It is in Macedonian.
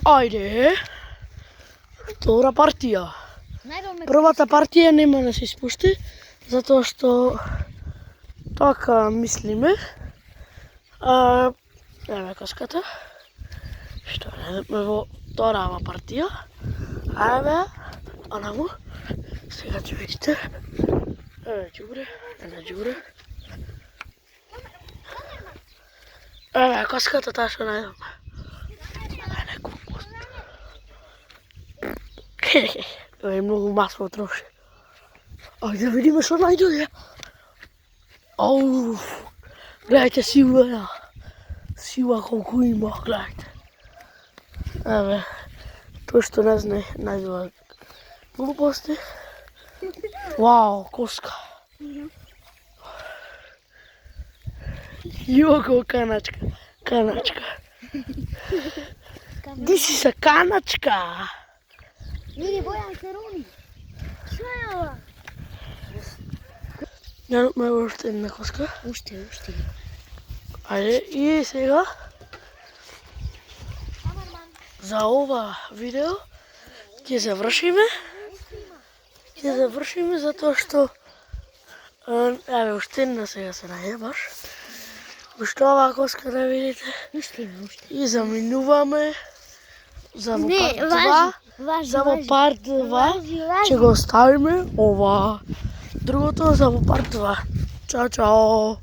Ајде. Втора партија. Првата партија нема да се испушти, затоа што така мислиме. Еве коската. Што најдевме во вторава партија. Еве, онаму. Сега ќе видите. Еве џубре, едно џубре. Еве коската таа што најдевме. Еве многу масло троши. Ајде да видиме што најдојде. Ау, гледајте сива. Сива колку има, гледајте. Еве, тој што не знае, најдува глупости. Вау, коска. Јого каначка, каначка. This is a каначка. Види, Бојан се руни. Што е ова? Најдовме уште една коска. Уште. Ајде, и сега за ова видео ќе завршиме. Ќе завршиме затоа што еве уште една сега се најде баш. Уште оваа коска да видите. Уште. И заминуваме за во Не, парт 2. За во парт 2 ќе го оставиме ова. Другото за во парт 2. Чао, чао.